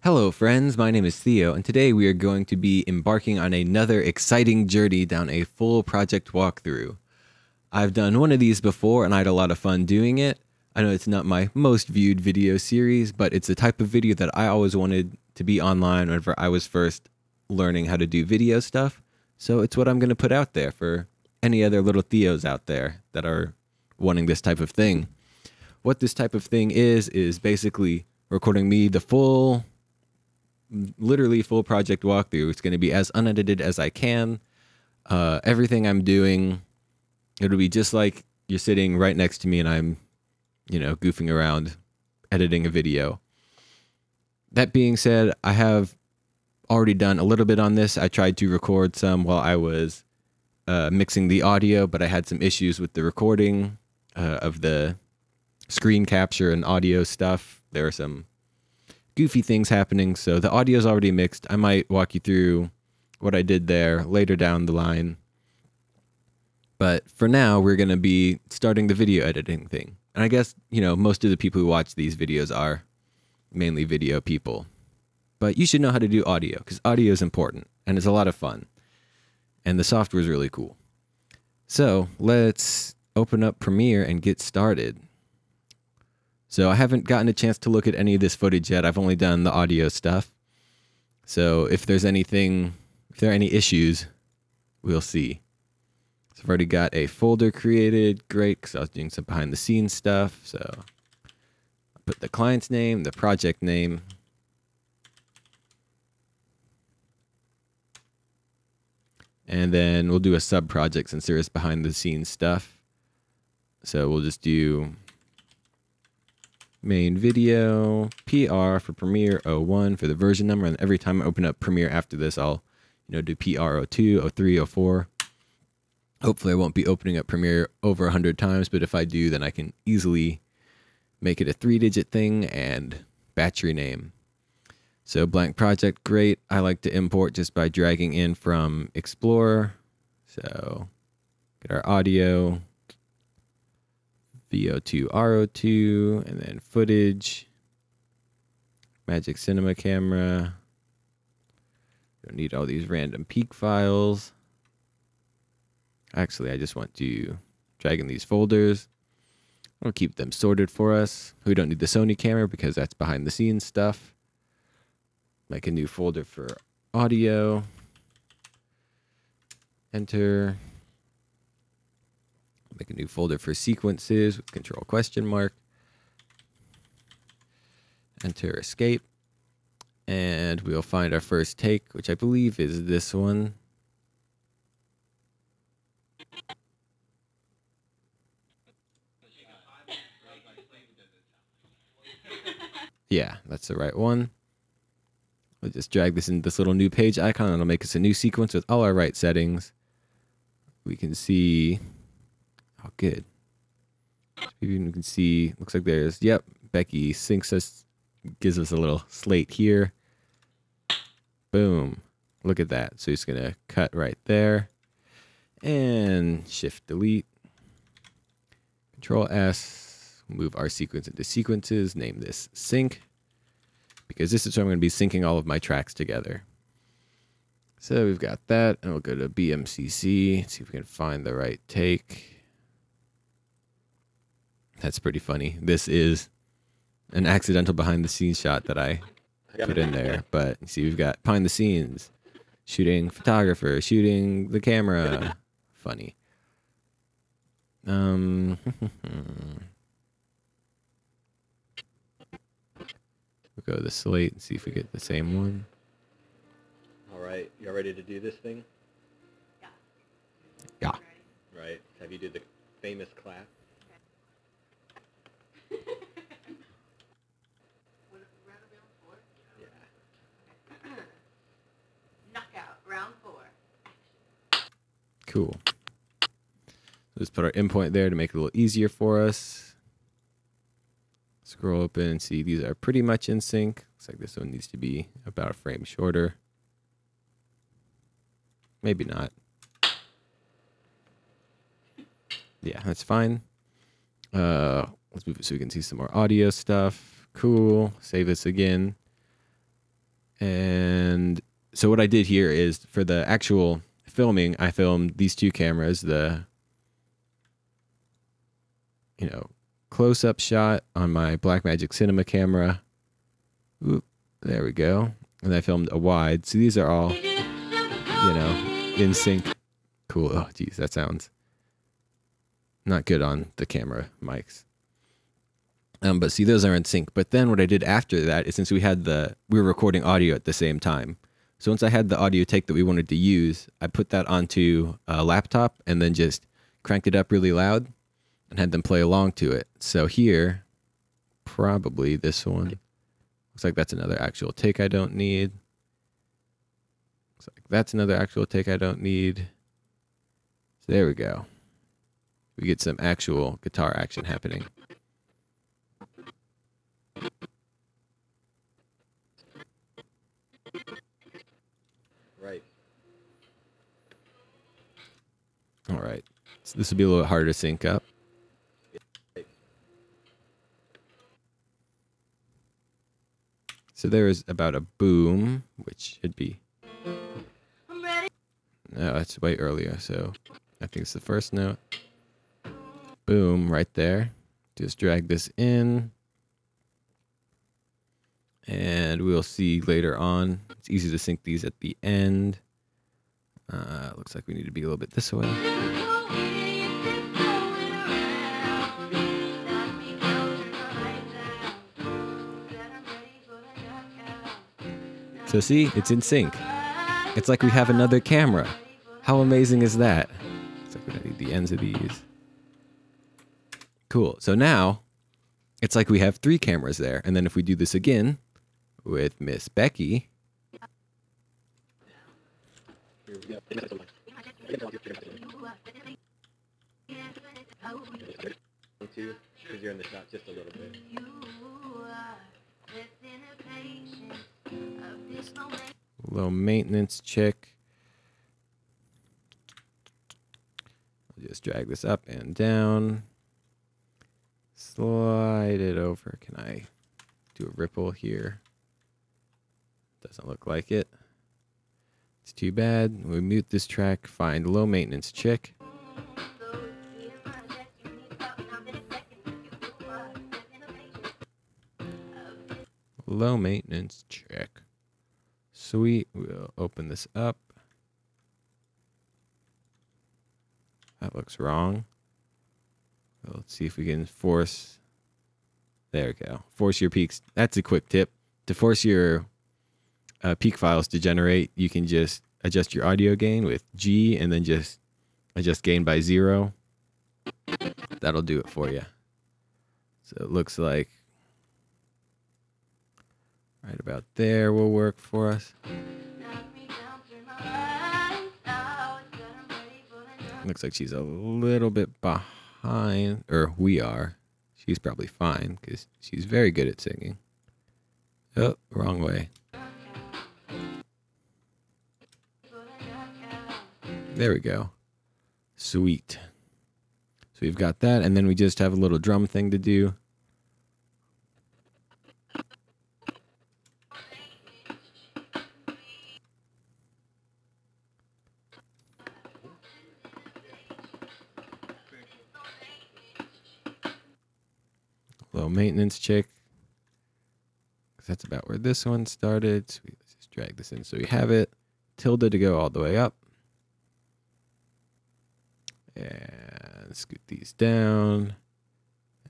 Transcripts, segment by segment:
Hello friends, my name is Theo, and today we are going to be embarking on another exciting journey down a full project walkthrough. I've done one of these before and I had a lot of fun doing it. I know it's not my most viewed video series, but it's the type of video that I always wanted to be online whenever I was first learning how to do video stuff. So it's what I'm going to put out there for any other little Theos out there that are wanting this type of thing. What this type of thing is basically recording me literally full project walkthrough. It's going to be as unedited as I can. Everything I'm doing, it'll be just like you're sitting right next to me and I'm, goofing around editing a video. That being said, I have already done a little bit on this. I tried to record some while I was mixing the audio, but I had some issues with the recording of the screen capture and audio stuff. There are some goofy things happening, so the audio is already mixed. I might walk you through what I did there later down the line. But for now, we're going to be starting the video editing thing. And I guess, most of the people who watch these videos are mainly video people. But you should know how to do audio, because audio is important, and it's a lot of fun. And the software is really cool. So let's open up Premiere and get started. So I haven't gotten a chance to look at any of this footage yet. I've only done the audio stuff. So if there are any issues, we'll see. So I've already got a folder created. Great, because I was doing some behind the scenes stuff. So I'll put the client's name, the project name. And then we'll do a sub project since there is behind the scenes stuff. So we'll just do main video, PR for Premiere 01 for the version number, and every time I open up Premiere after this, I'll do PR 02, 03, 04. Hopefully I won't be opening up Premiere over 100 times, but if I do, then I can easily make it a 3-digit thing and batch rename. So blank project, great. I like to import just by dragging in from Explorer. So get our audio, VO2, RO2, and then footage, Magic Cinema camera. Don't need all these random peak files. Actually, I just want to drag in these folders. I'll keep them sorted for us. We don't need the Sony camera because that's behind the scenes stuff. Make a new folder for audio. Enter. Make a new folder for sequences with control question mark. Enter escape. And we'll find our first take, which I believe is this one. Yeah, that's the right one. We'll just drag this into this little new page icon and it'll make us a new sequence with all our right settings. We can see, oh good. You can see, looks like there's, yep, Becky syncs us, gives us a little slate here. Boom. Look at that. So it's going to cut right there. And Shift Delete. Control S. Move our sequence into sequences. Name this sync. Because this is where I'm going to be syncing all of my tracks together. So we've got that. And we'll go to BMCC. See if we can find the right take. That's pretty funny. This is an accidental behind the scenes shot that I put in there. But you see, we've got behind the scenes, shooting photographer, shooting the camera. Funny. We'll go to the slate and see if we get the same one. All right, y'all ready to do this thing? Yeah. Right. Have you did the famous clap? Knockout, round 4. Cool. Let's put our endpoint there to make it a little easier for us. Scroll open and see these are pretty much in sync. Looks like this one needs to be about a frame shorter. Maybe not. Yeah, that's fine. Let's move it so we can see some more audio stuff. Cool. Save this again. So what I did here is for the actual filming, I filmed these two cameras, the, you know, close-up shot on my Blackmagic Cinema camera. Oop, there we go. And I filmed a wide. So these are all, you know, in sync. Cool. Oh, geez, that sounds not good on the camera mics. But see, those are in sync. But then what I did after that is, since we were recording audio at the same time. So once I had the audio take that we wanted to use, I put that onto a laptop and then just cranked it up really loud and had them play along to it. So here, probably this one. Looks like that's another actual take I don't need. Looks like that's another actual take I don't need. So there we go. We get some actual guitar action happening. Right. All right. So this will be a little harder to sync up. So there is about a boom, which should be... No, that's way earlier. So I think it's the first note. Boom, right there. Just drag this in. And we'll see later on. It's easy to sync these at the end. Looks like we need to be a little bit this way. So see, it's in sync. It's like we have another camera. How amazing is that? Looks like we're gonna need the ends of these. Cool. So now, it's like we have 3 cameras there. And then if we do this again with Miss Becky. Because you're in the shot just a little bit. Low maintenance check. I'll just drag this up and down. Slide it over. Can I do a ripple here? Doesn't look like it. It's too bad. We mute this track. Find low maintenance check. Low maintenance check. Sweet. We'll open this up. That looks wrong. Well, let's see if we can force. There we go. Force your peaks. That's a quick tip. To force your peak files to generate, you can just adjust your audio gain with G and then just adjust gain by 0. That'll do it for you. So it looks like right about there will work for us. Looks like she's a little bit behind, or we are. She's probably fine because she's very good at singing. Oh, wrong way. There we go. Sweet. So we've got that, and then we just have a little drum thing to do. Low maintenance check. That's about where this one started. So let's just drag this in so we have it. Tilde to go all the way up. And scoot these down.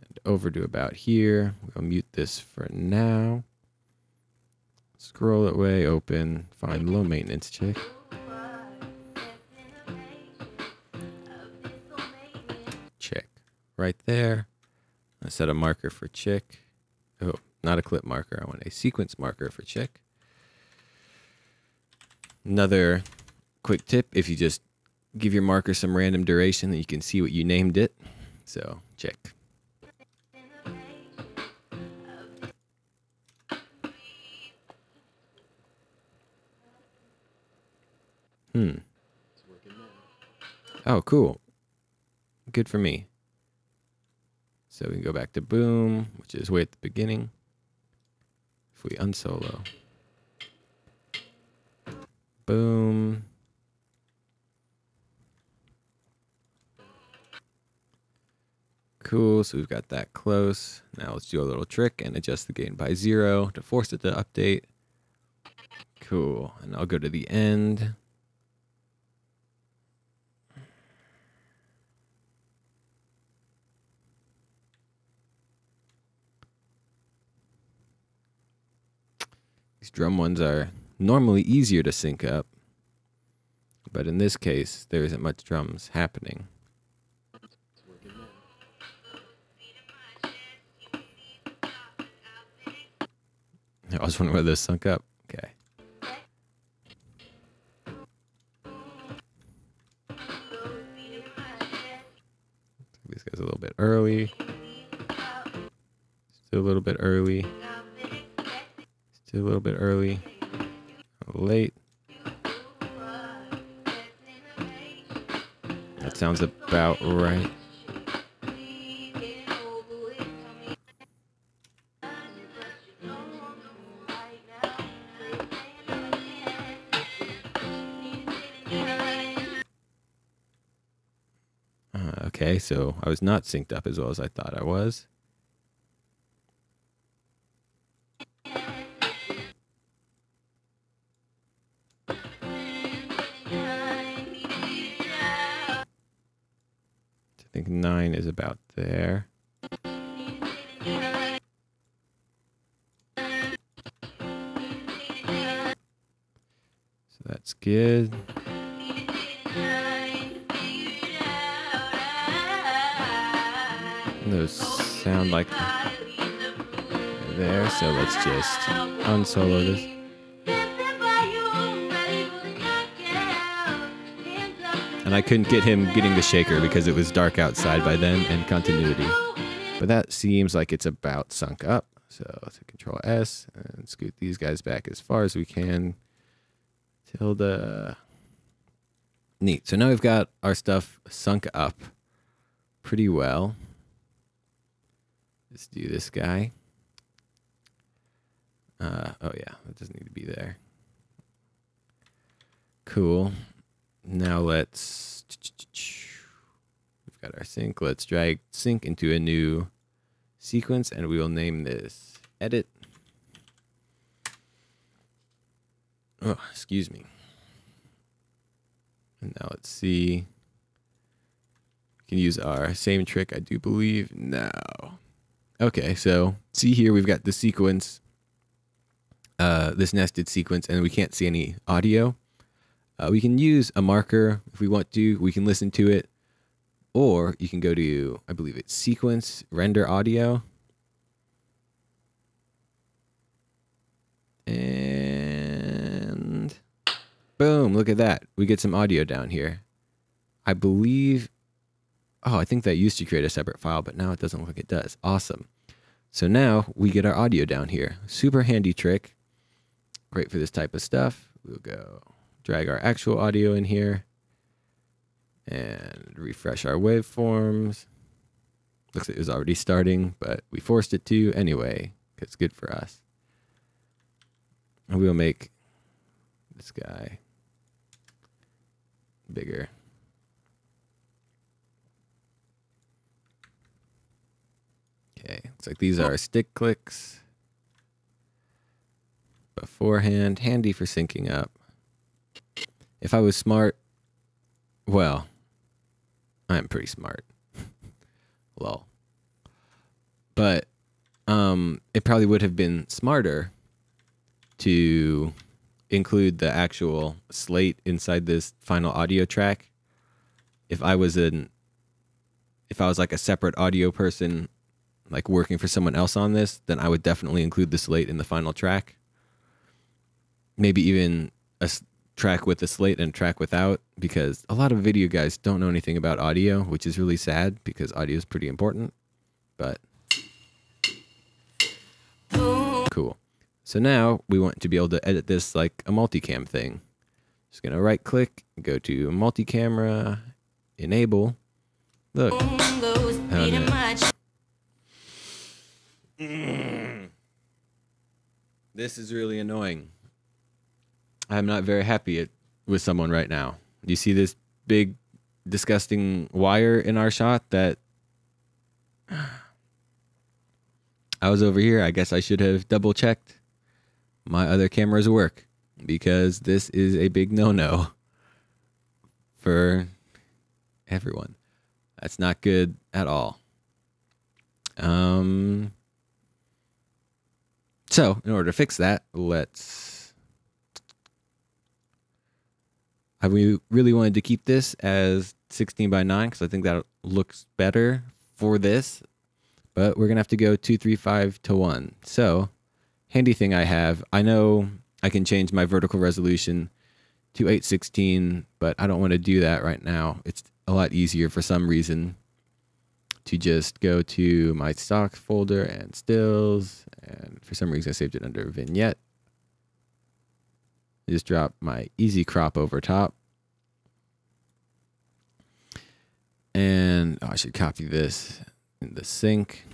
And over to about here. We'll mute this for now. Scroll it way open. Find low maintenance check. Check. Right there. I set a marker for check. Oh, not a clip marker. I want a sequence marker for check. Another quick tip, if you just give your marker some random duration, then you can see what you named it. So, check. Oh, cool. Good for me. So we can go back to boom, which is way at the beginning. If we unsolo. Boom. Cool, so we've got that close. Now let's do a little trick and adjust the gain by 0 to force it to update. Cool, and I'll go to the end. These drum ones are normally easier to sync up, but in this case, there isn't much drums happening. I was wondering whether this sunk up. Okay. This guy's a little bit early. Still a little bit early. Still a little bit early. A little late. That sounds about right. Okay, so I was not synced up as well as I thought I was. I think 9 is about there. So that's good. Those sound like there, so let's just unsolo this. And I couldn't get him getting the shaker because it was dark outside by then and continuity. But that seems like it's about sunk up. So let's Control S and scoot these guys back as far as we can. Tilde. Neat. So now we've got our stuff sunk up pretty well. Let's do this guy. Oh yeah, it doesn't need to be there. Cool. Now let's, we've got our sync. Let's drag sync into a new sequence and we will name this edit. Oh, excuse me. And now let's see. We can use our same trick, I do believe. No. Okay, so see here we've got the sequence, this nested sequence, and we can't see any audio. We can use a marker if we want to. We can listen to it, or you can go to, I believe it's sequence, render audio. And boom, look at that. We get some audio down here. I believe, oh, I think that used to create a separate file, but now it doesn't look like it does. Awesome. So now we get our audio down here. Super handy trick. Great for this type of stuff. We'll go drag our actual audio in here and refresh our waveforms. Looks like it was already starting, but we forced it to anyway, because it's good for us. And we'll make this guy bigger. Okay, looks like these are stick clicks beforehand, handy for syncing up. If I was smart, well, I'm pretty smart. Lol. But it probably would have been smarter to include the actual slate inside this final audio track. If I was like a separate audio person, like working for someone else on this, then I would definitely include the slate in the final track. Maybe even a track with a slate and a track without, because a lot of video guys don't know anything about audio, which is really sad because audio is pretty important. But cool. So now we want to be able to edit this like a multicam thing. Just gonna right click, go to multi-camera, enable. Look. This is really annoying. I'm not very happy with someone right now. You see this big, disgusting wire in our shot that I was over here. I guess I should have double checked my other camera's work, because this is a big no-no for everyone. That's not good at all. So in order to fix that, we really wanted to keep this as 16 by 9 because I think that looks better for this, but we're gonna have to go 235 to 1. So handy thing I have, I know I can change my vertical resolution to 816, but I don't want to do that right now. It's a lot easier for some reason to just go to my stock folder and stills, and for some reason I saved it under vignette. Just drop my easy crop over top. And I should copy this in the sync.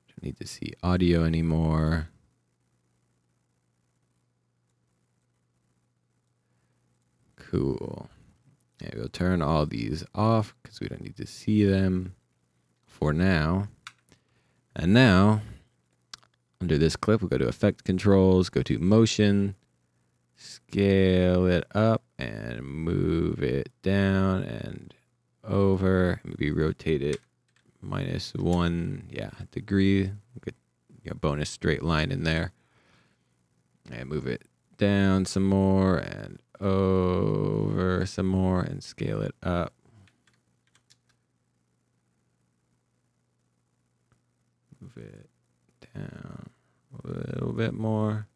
Don't need to see audio anymore. Cool. Yeah, we'll turn all these off because we don't need to see them for now. And now, under this clip, we'll go to Effect Controls, go to Motion, scale it up, and move it down and over. Maybe rotate it -1 degree. Get a bonus straight line in there. And move it down some more and over some more and scale it up. Move it down a little bit more.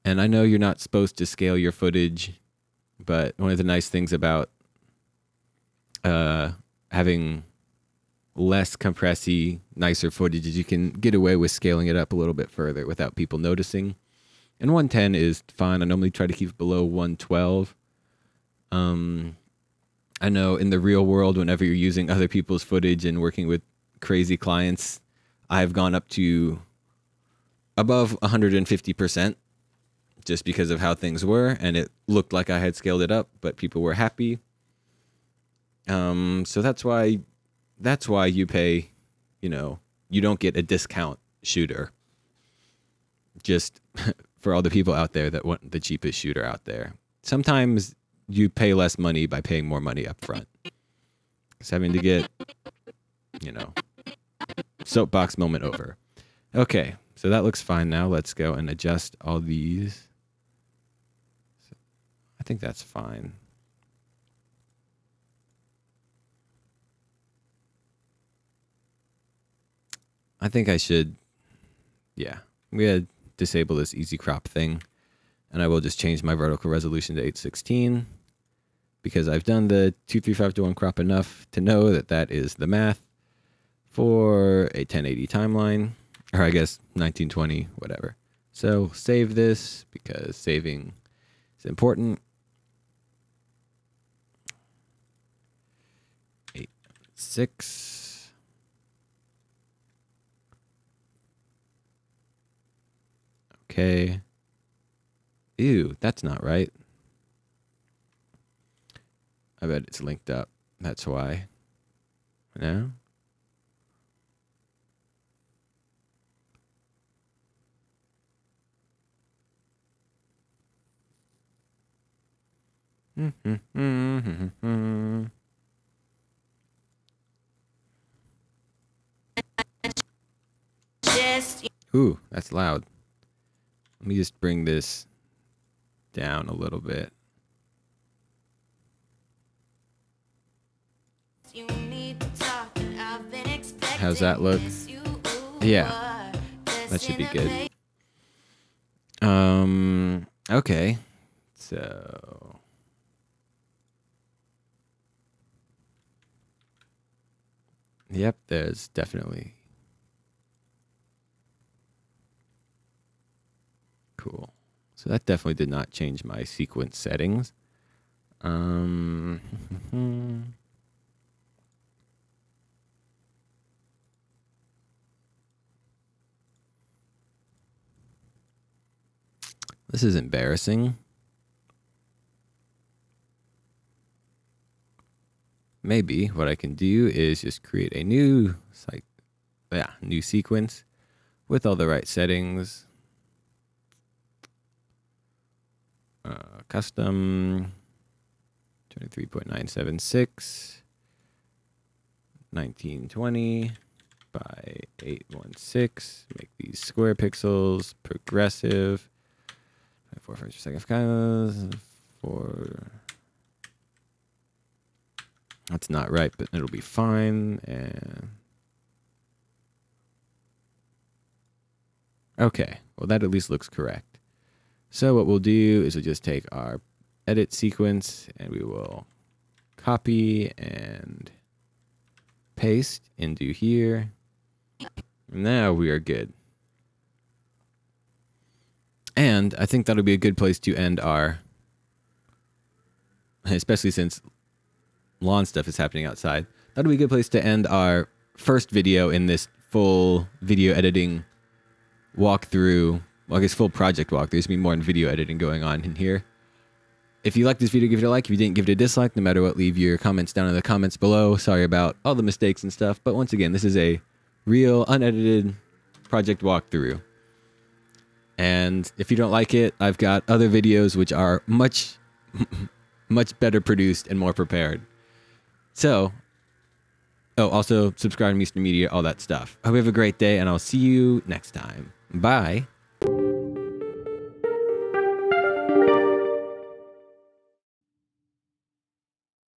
And I know you're not supposed to scale your footage, but one of the nice things about having less compressy, nicer footage is you can get away with scaling it up a little bit further without people noticing. And 110 is fine. I normally try to keep it below 112. I know in the real world, whenever you're using other people's footage and working with crazy clients, I've gone up to above 150% just because of how things were, and it looked like I had scaled it up, but people were happy. So that's why you pay, you don't get a discount shooter. Just for all the people out there that want the cheapest shooter out there. Sometimes you pay less money by paying more money up front. It's having to get, soapbox moment over. Okay, so that looks fine now. Let's go and adjust all these. I think that's fine. I think I should, I'm going to disable this easy crop thing, and I will just change my vertical resolution to 816 because I've done the 235 to 1 crop enough to know that that is the math for a 1080 timeline, or I guess 1920, whatever. So save this because saving is important. 8.6. Okay. Ew, that's not right. I bet it's linked up. That's why. No? Ooh, that's loud. Let me just bring this down a little bit. How's that look? Yeah, that should be good. Okay, so yep, there's definitely cool. So that definitely did not change my sequence settings. This is embarrassing. Maybe what I can do is just create a new new sequence with all the right settings. Custom 23.976 1920 by 816. Make these square pixels, progressive. 4 frames per second. That's not right, but it'll be fine. And okay, well that at least looks correct. So what we'll do is we'll just take our edit sequence and we will copy and paste into here. Now we are good. And I think that'll be a good place to end our, especially since lawn stuff is happening outside. That'll be a good place to end our first video in this full video editing walkthrough. Well, I guess full project walkthrough. There's gonna be more than video editing going on in here. If you liked this video, give it a like. If you didn't, give it a dislike. No matter what, leave your comments down in the comments below. Sorry about all the mistakes and stuff. But once again, this is a real unedited project walkthrough. And if you don't like it, I've got other videos which are much better produced and more prepared. So, also subscribe to Meester Media, all that stuff. I hope you have a great day, and I'll see you next time. Bye.